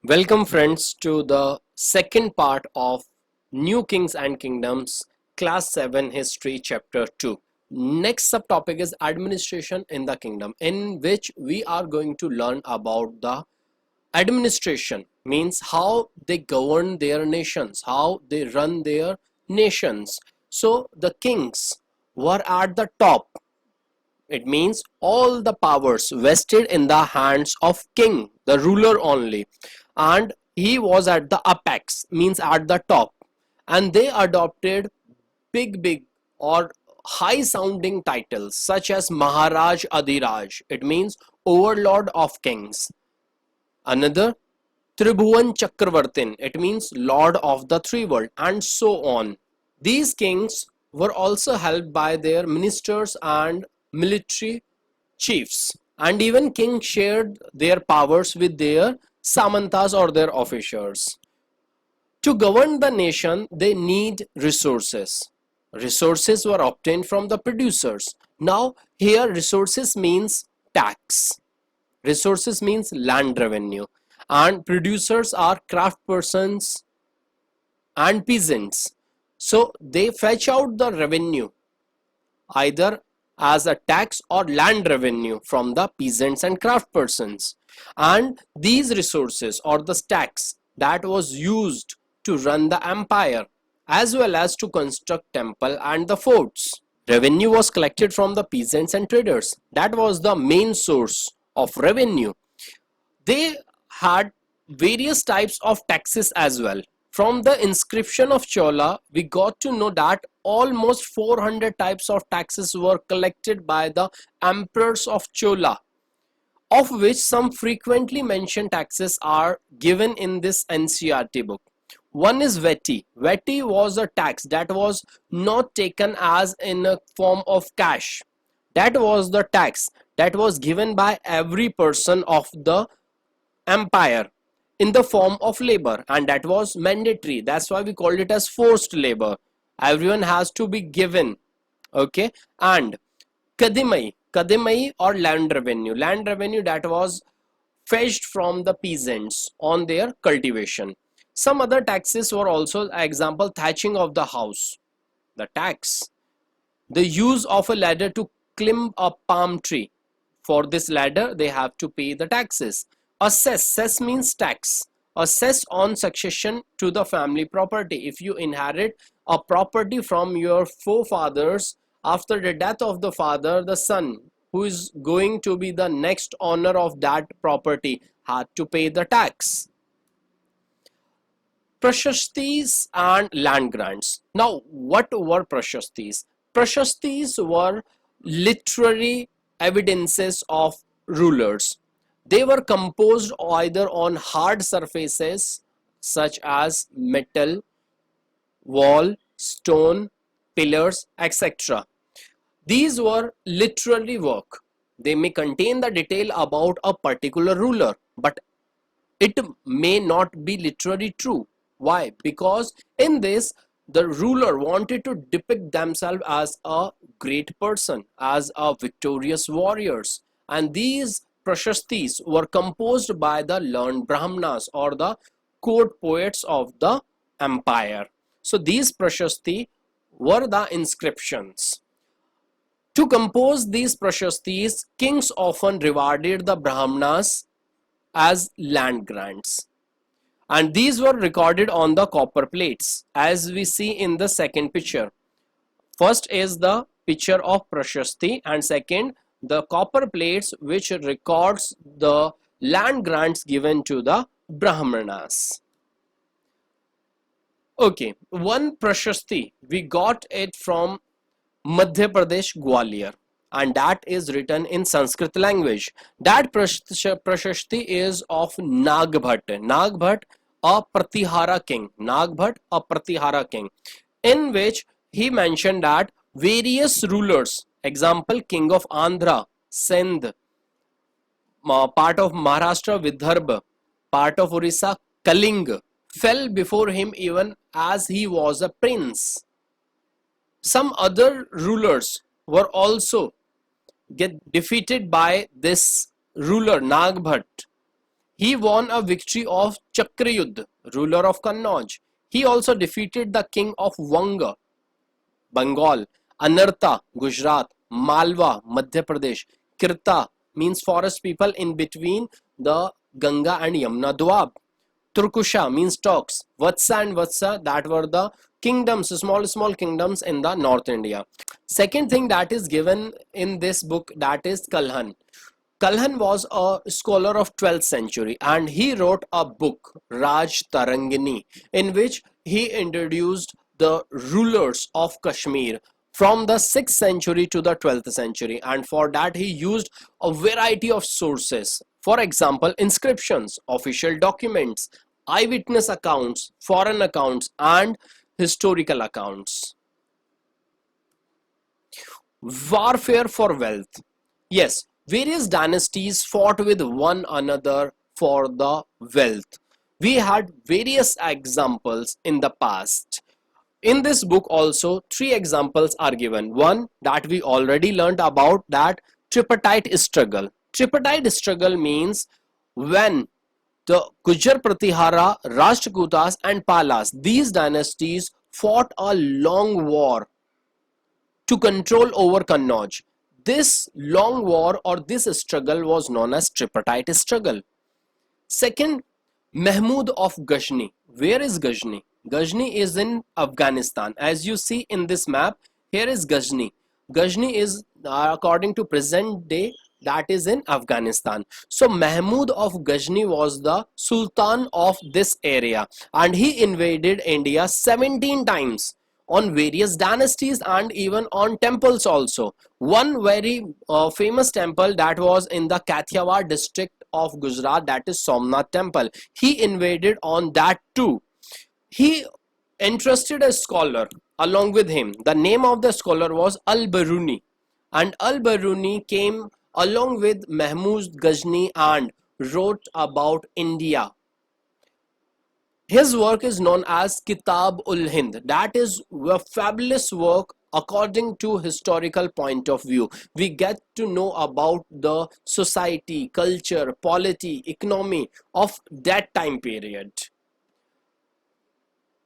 Welcome friends to the second part of New Kings and Kingdoms Class 7 History Chapter 2. Next subtopic is Administration in the Kingdom, in which we are going to learn about the administration, means how they govern their nations, how they run their nations. So the kings were at the top. It means all the powers vested in the hands of king, the ruler only, and he was at the apex, means at the top, and they adopted big or high sounding titles such as Maharaj Adhiraj. It means overlord of kings. Another, Tribhuvan Chakravartin, it means lord of the three world, and so on. These kings were also helped by their ministers and military chiefs, and even kings shared their powers with their samantas or their officers. To govern the nation, they need resources. Resources were obtained from the producers. Now, here resources means tax. Resources means land revenue. And producers are craft persons and peasants. So, they fetch out the revenue either as a tax or land revenue from the peasants and craft persons, and these resources or the tax that was used to run the empire as well as to construct temple and the forts. Revenue was collected from the peasants and traders. That was the main source of revenue. They had various types of taxes as well. From the inscription of Chola, we got to know that almost 400 types of taxes were collected by the emperors of Chola, of which some frequently mentioned taxes are given in this NCERT book. One is Veti. Veti was a tax that was not taken as in a form of cash. That was the tax that was given by every person of the empire in the form of labor, and that was mandatory. That's why we called it as forced labor. Everyone has to be given. Okay. And kadimai or land revenue that was fetched from the peasants on their cultivation. Some other taxes were also, example, thatching of the house, the tax. The use of a ladder to climb a palm tree. For this ladder, they have to pay the taxes. Cess means tax. Cess on succession to the family property. If you inherit a property from your forefathers, after the death of the father, the son, who is going to be the next owner of that property, had to pay the tax. Prashastis and land grants. Now, what were prashastis? Prashastis were literary evidences of rulers. They were composed either on hard surfaces such as metal, wall, stone, pillars, etc. These were literary work. They may contain the detail about a particular ruler, but it may not be literally true. Why? Because in this, the ruler wanted to depict themselves as a great person, as a victorious warriors, and these prashastis were composed by the learned brahmanas or the court poets of the empire. So these prashasti were the inscriptions. To compose these prashastis, kings often rewarded the brahmanas as land grants, and these were recorded on the copper plates as we see in the second picture. First is the picture of prashasti, and second the copper plates which records the land grants given to the brahmanas. Okay, one prashasti we got it from Madhya Pradesh, Gwalior, and that is written in Sanskrit language. That prashasti is of Nagbhat. Nagbhat, a Pratihara king. Nagbhat, a Pratihara king, in which he mentioned that various rulers, example, king of Andhra, Sindh, part of Maharashtra, Vidarbha, part of Orissa, Kaling, fell before him even as he was a prince. Some other rulers were also get defeated by this ruler Nagbhat. He won a victory of Chakrayuddha, ruler of Kannauj. He also defeated the king of Vanga, Bengal, Anartha, Gujarat, Malwa, Madhya Pradesh, Kirta means forest people in between the Ganga and Yamuna Doab. Turkusha means Turks. Vatsa and Vatsa, that were the kingdoms, small kingdoms in the North India. Second thing that is given in this book, that is Kalhan. Kalhan was a scholar of 12th century and he wrote a book, Raj Tarangini, in which he introduced the rulers of Kashmir from the 6th century to the 12th century, and for that he used a variety of sources. For example, inscriptions, official documents, eyewitness accounts, foreign accounts, and historical accounts. Warfare for wealth. Yes, various dynasties fought with one another for the wealth. We had various examples in the past. In this book also, three examples are given. One that we already learned about, that tripartite struggle. Tripartite struggle means when the Gujar Pratihara, Rashtrakutas and Palas, these dynasties fought a long war to control over Kannauj. This long war or this struggle was known as tripartite struggle. Second, Mahmud of Ghazni. Where is Ghazni? Ghazni is in Afghanistan. As you see in this map, here is Ghazni. Ghazni is according to present day, that is in Afghanistan. So Mahmud of Ghazni was the Sultan of this area and he invaded India 17 times on various dynasties and even on temples also. One very famous temple that was in the Kathiawar district of Gujarat, that is Somnath temple. He invaded on that too. He entrusted a scholar along with him. The name of the scholar was Al-Biruni, and Al-Biruni came along with Mahmud Ghazni and wrote about India. His work is known as Kitab ul Hind. That is a fabulous work according to historical point of view. We get to know about the society, culture, polity, economy of that time period.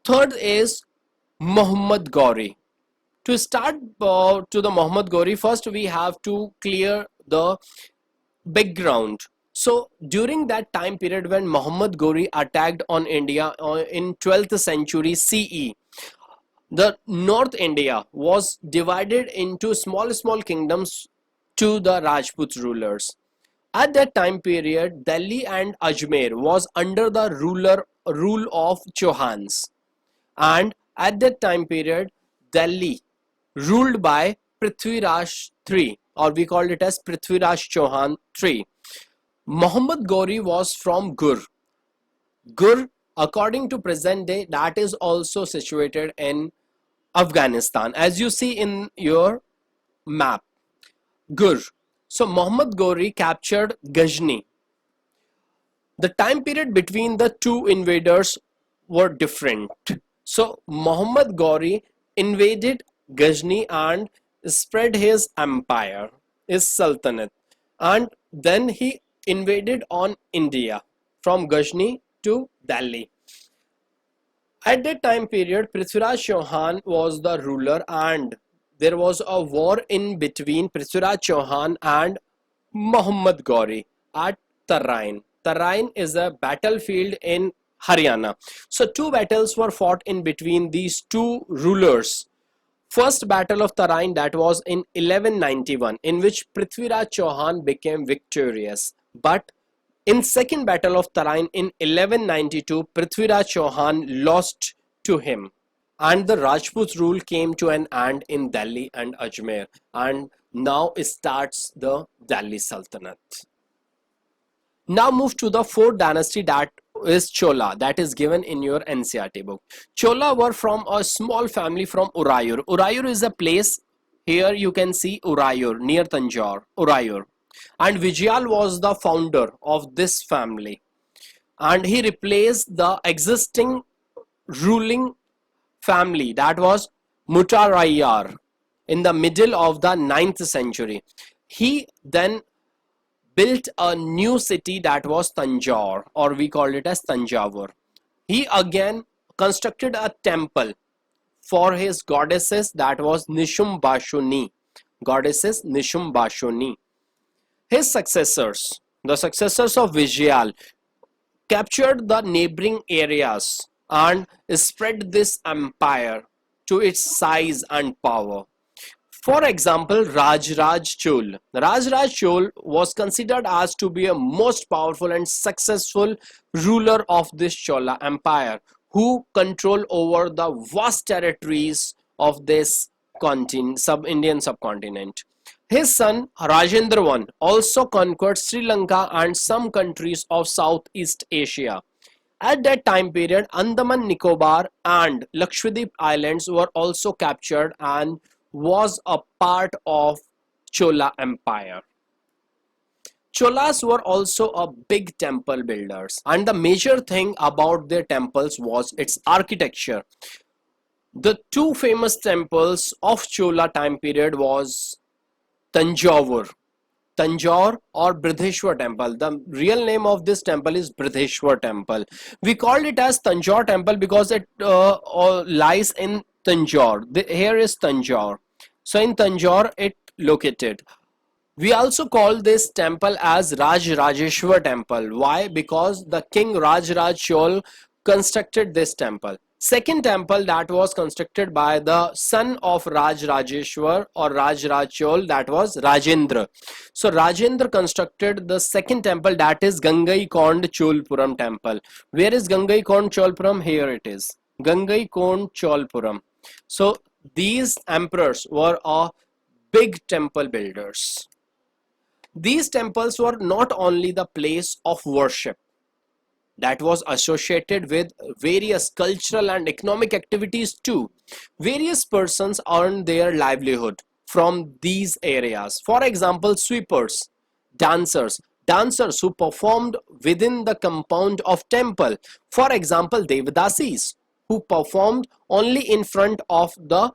Third is Muhammad Ghori. To start to the Muhammad Ghori, first we have to clear the background. So during that time period when Muhammad Ghori attacked on India in 12th century CE, the North India was divided into small kingdoms to the Rajput rulers. At that time period, Delhi and Ajmer was under the rule of Chauhans, and at that time period, Delhi ruled by Prithviraj III, or we called it as Prithviraj Chauhan III. Muhammad Ghori was from Gur. Gur, according to present day, that is also situated in Afghanistan, as you see in your map. Gur. So Muhammad Ghori captured Ghazni. The time period between the two invaders were different. So Muhammad Ghori invaded Ghazni and spread his empire, his sultanate, and then he invaded on India from Ghazni to Delhi. At that time period, Prithviraj Chauhan was the ruler and there was a war in between Prithviraj Chauhan and Muhammad Ghori at Tarain. Tarain is a battlefield in Haryana. So two battles were fought in between these two rulers. First battle of Tarain, that was in 1191, in which Prithviraj Chauhan became victorious. But in second battle of Tarain in 1192, Prithviraj Chauhan lost to him, and the Rajput rule came to an end in Delhi and Ajmer, and now starts the Delhi Sultanate. Now move to the fourth dynasty, that is Chola, that is given in your NCERT book. Chola were from a small family from Urayur. Urayur is a place, here you can see Urayur near Tanjore, Urayur. And Vijayal was the founder of this family. And he replaced the existing ruling family, that was Mutarayar, in the middle of the 9th century. He then built a new city that was Tanjore, or we called it as Tanjavur. He again constructed a temple for his goddesses, that was Nishumbashuni. Goddesses Nishumbashuni. His successors, the successors of Vijayal, captured the neighboring areas and spread this empire to its size and power. For example, Rajraj Chol. Rajraj Chol was considered as to be a most powerful and successful ruler of this Chola empire, who controlled over the vast territories of this Indian subcontinent. His son Rajendra I also conquered Sri Lanka and some countries of Southeast Asia. At that time period, Andaman Nicobar and Lakshadweep Islands were also captured and was a part of Chola Empire. Cholas were also a big temple builders, and the major thing about their temples was its architecture. The two famous temples of Chola time period was Tanjavur, Tanjore or Bridheshwar temple. The real name of this temple is Bridheshwar temple. We called it as Tanjore temple because it lies in Tanjore. Here is Tanjore. So in Tanjore it located. We also call this temple as Rajrajeshwar temple. Why? Because the king Rajraj Chol constructed this temple. Second temple that was constructed by the son of Rajrajeshwar or Rajraj Chol, that was Rajendra. So Rajendra constructed the second temple, that is Gangaikond Cholpuram temple. Where is Gangaikond Cholpuram? Here it is. Gangaikond Cholpuram. So these emperors were big temple builders. These temples were not only the place of worship that was associated with various cultural and economic activities too. Various persons earned their livelihood from these areas. For example, sweepers, dancers who performed within the compound of temple. For example, Devadasis, who performed only in front of the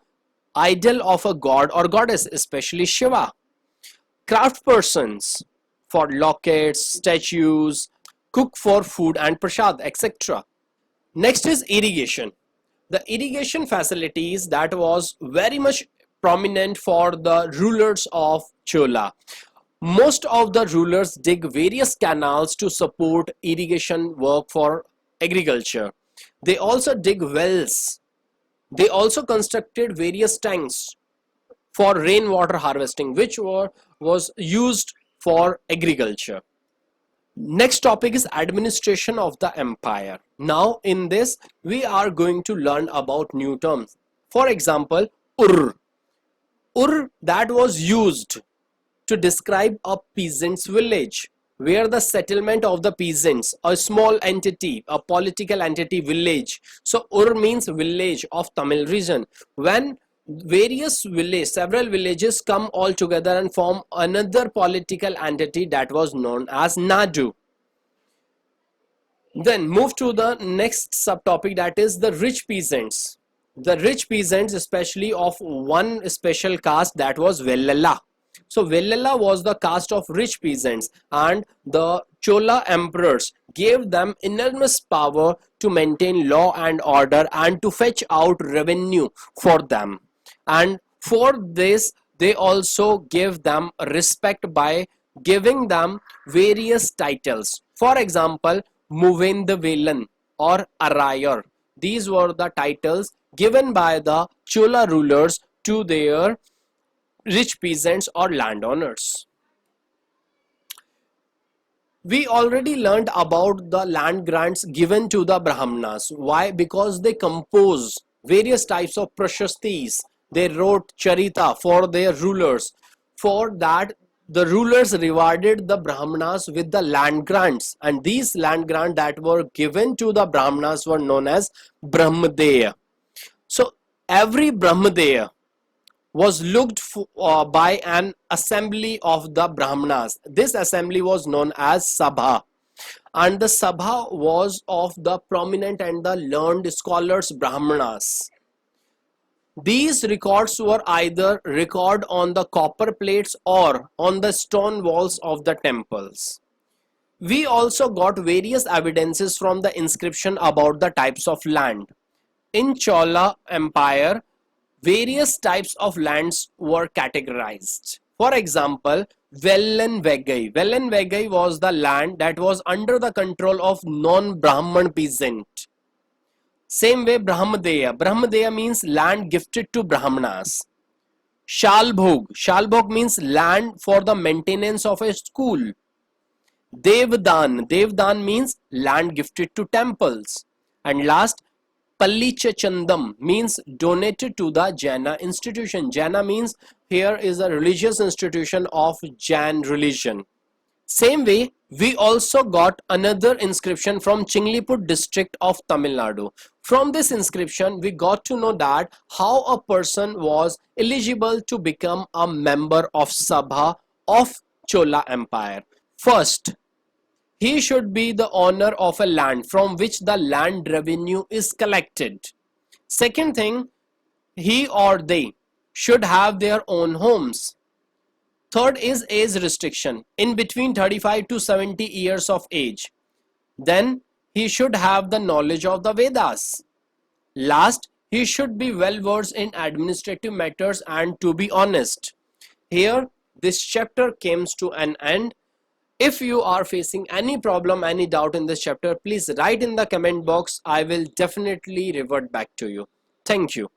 idol of a god or goddess, especially Shiva. Craft persons for lockets, statues, cook for food and prasad, etc. Next is irrigation. The irrigation facilities that was very much prominent for the rulers of Chola. Most of the rulers dig various canals to support irrigation work for agriculture. They also dig wells. They also constructed various tanks for rainwater harvesting, which was used for agriculture. Next topic is administration of the empire. Now in this we are going to learn about new terms. For example, Ur. Ur, that was used to describe a peasant's village, where the settlement of the peasants, a small entity, a political entity, village. So Ur means village of Tamil region. When several villages come all together and form another political entity, that was known as Nadu. Then move to the next subtopic, that is the rich peasants. The rich peasants, especially of one special caste, that was Vellala. So Vellala was the caste of rich peasants, and the Chola emperors gave them enormous power to maintain law and order and to fetch out revenue for them. And for this they also gave them respect by giving them various titles. For example, Muvendavelan or Arayar. These were the titles given by the Chola rulers to their rich peasants or landowners. We already learned about the land grants given to the Brahmanas. Why? Because they compose various types of prashastis. They wrote charita for their rulers. For that, the rulers rewarded the Brahmanas with the land grants, and these land grants that were given to the Brahmanas were known as Brahmadeya. So every Brahmadeya was looked by an assembly of the Brahmanas. This assembly was known as Sabha, and the Sabha was of the prominent and the learned scholars Brahmanas. These records were either record on the copper plates or on the stone walls of the temples. We also got various evidences from the inscription about the types of land. In Chola Empire, various types of lands were categorized. For example, Vellenvegai. Vellenvegai was the land that was under the control of non-Brahman peasant. Same way Brahmadeya. Brahmadeya means land gifted to Brahmanas. Shalbhog. Shalbhog means land for the maintenance of a school. Devdan. Devdan means land gifted to temples. And last, Pallichachandam means donated to the Jaina institution. Jaina means here is a religious institution of Jain religion. Same way, we also got another inscription from Chingliput district of Tamil Nadu. From this inscription, we got to know that how a person was eligible to become a member of Sabha of Chola Empire. First, he should be the owner of a land from which the land revenue is collected. Second thing, he or they should have their own homes. Third is age restriction, in between 35 to 70 years of age. Then he should have the knowledge of the Vedas. Last, he should be well versed in administrative matters and to be honest. Here, this chapter comes to an end. If you are facing any problem, any doubt in this chapter, please write in the comment box. I will definitely revert back to you. Thank you.